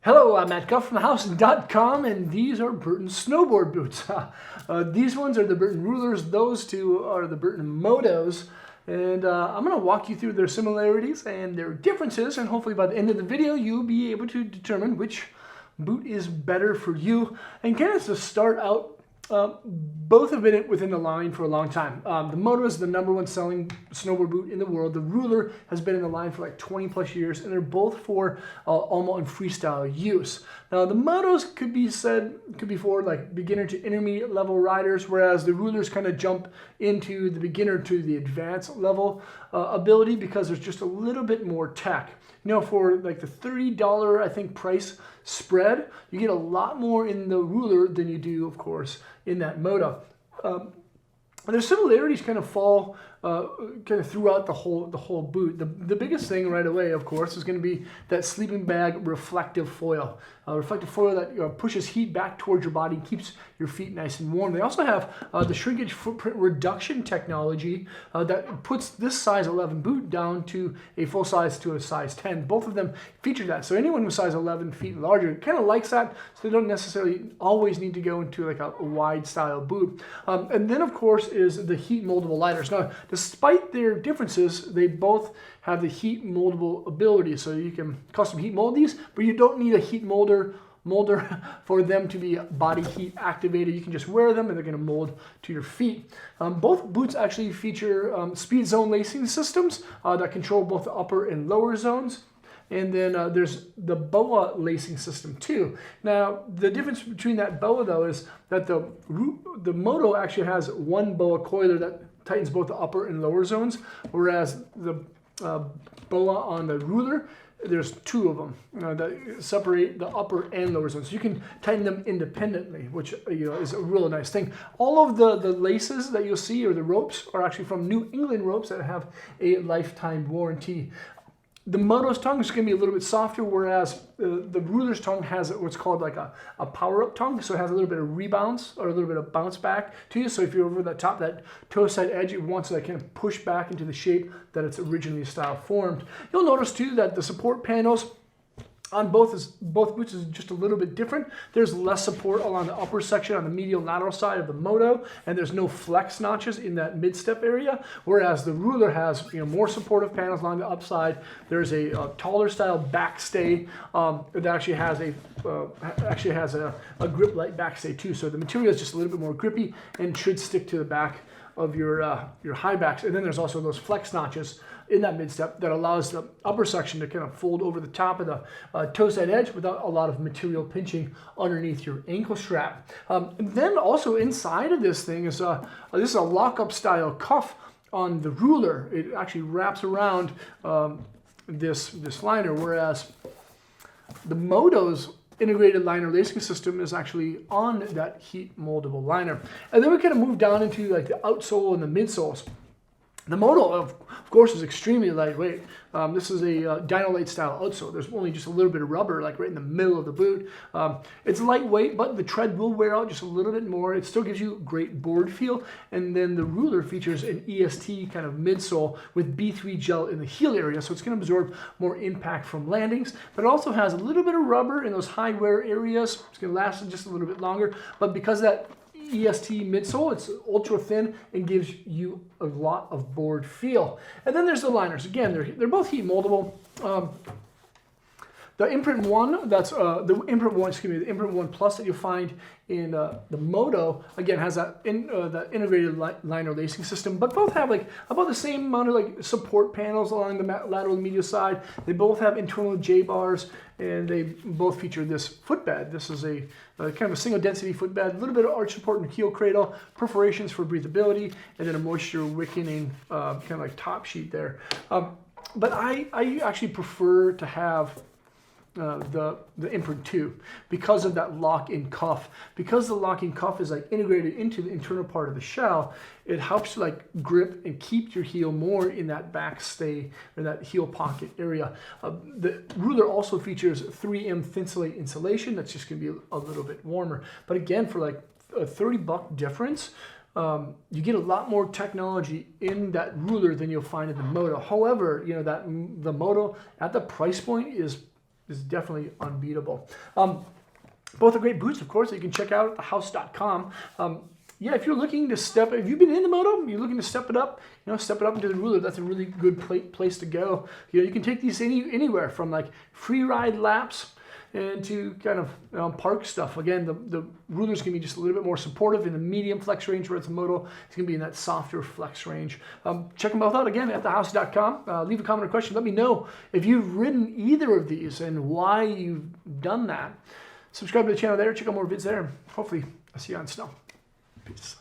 Hello, I'm Matt Guff from thehouse.com, and these are Burton Snowboard boots. These ones are the Burton Rulers, those two are the Burton Motos, and I'm going to walk you through their similarities and their differences, and hopefully by the end of the video you'll be able to determine which boot is better for you. And kind of to start out, both have been within the line for a long time. The Moto is the #1 selling snowboard boot in the world. The Ruler has been in the line for like 20 plus years, and they're both for almost and freestyle use. Now the Motos could be for like beginner to intermediate level riders, whereas the Rulers kind of jump into the beginner to the advanced level ability because there's just a little bit more tech. You know, for like the $30 I think price spread, you get a lot more in the Ruler than you do, of course, in that Moto. Their similarities kind of fall kind of throughout the whole boot. The biggest thing right away, of course, is going to be that sleeping bag reflective foil. Reflective foil that pushes heat back towards your body and keeps your feet nice and warm. They also have the shrinkage footprint reduction technology that puts this size 11 boot down to a full size to a size 10. Both of them feature that. So anyone who's size 11 feet and larger kind of likes that, so they don't necessarily always need to go into like a wide style boot. And then of course is the heat moldable liners. Now, despite their differences, they both have the heat moldable ability. So you can custom heat mold these, but you don't need a heat molder for them to be body heat activated. You can just wear them and they're going to mold to your feet. Both boots actually feature speed zone lacing systems that control both the upper and lower zones. And then there's the BOA lacing system too. Now, the difference between that BOA though is that the Moto actually has one BOA coiler that tightens both the upper and lower zones, whereas the BOA on the Ruler, there's two of them that separate the upper and lower zones. So you can tighten them independently, which is a real nice thing. All of the laces that you'll see, or the ropes, are actually from New England ropes that have a lifetime warranty. The Moto's tongue is going to be a little bit softer, whereas the Ruler's tongue has what's called like a power-up tongue, so it has a little bit of rebounds or a little bit of bounce back to you. So if you're over the top, that toe side edge, it wants to kind of push back into the shape that it's originally style formed. You'll notice too that the support panels on both boots is just a little bit different. There's less support along the upper section on the medial lateral side of the Moto, and there's no flex notches in that mid-step area, whereas the Ruler has more supportive panels along the upside. There's a taller style backstay that actually has a grip light backstay too, so the material is just a little bit more grippy and should stick to the back of your high backs. And then there's also those flex notches in that mid-step that allows the upper section to kind of fold over the top of the toe side edge without a lot of material pinching underneath your ankle strap. And then also inside of this thing is this is a lock-up style cuff on the Ruler. It actually wraps around this liner, whereas the Moto's integrated liner lacing system is actually on that heat moldable liner. And then we kind of move down into like the outsole and the midsoles. The Moto, of course, is extremely lightweight. This is a Dynolite style outsole. There's only just a little bit of rubber like right in the middle of the boot. It's lightweight, but the tread will wear out just a little bit more. It still gives you great board feel. And then the Ruler features an EST kind of midsole with B3 gel in the heel area, so it's going to absorb more impact from landings. But it also has a little bit of rubber in those high wear areas. It's going to last just a little bit longer. But because that EST midsole, it's ultra thin and gives you a lot of board feel. And then there's the liners. Again, they're both heat moldable. The Imprint 1, the Imprint 1 Plus that you'll find in the Moto, again, has that integrated liner lacing system, but both have like about the same amount of like support panels along the lateral and medial side. They both have internal J-bars, and they both feature this footbed. This is a kind of a single density footbed, a little bit of arch support and heel cradle, perforations for breathability, and then a moisture wicking kind of like top sheet there. But I actually prefer to have the Imprint 2 because of that lock-in cuff. Because the lock-in cuff is like integrated into the internal part of the shell, it helps to like grip and keep your heel more in that backstay or that heel pocket area. The Ruler also features 3M Thinsulate insulation that's just going to be a little bit warmer. But again, for like a $30 difference, you get a lot more technology in that Ruler than you'll find in the Moto. However, the Moto at the price point is is definitely unbeatable. Both are great boots, of course, that you can check out at thehouse.com. Yeah, if you're looking to if you've been in the moto, you're looking to step it up, step it up into the ruler, that's a really good place to go. You can take these anywhere from like free ride laps and to kind of park stuff. Again, the ruler's gonna be just a little bit more supportive in the medium flex range, where it's a moto, it's gonna be in that softer flex range. Check them both out again at thehouse.com. Leave a comment or question. Let me know if you've ridden either of these and why you've done that. Subscribe to the channel there, check out more vids there. Hopefully, I'll see you on snow. Peace.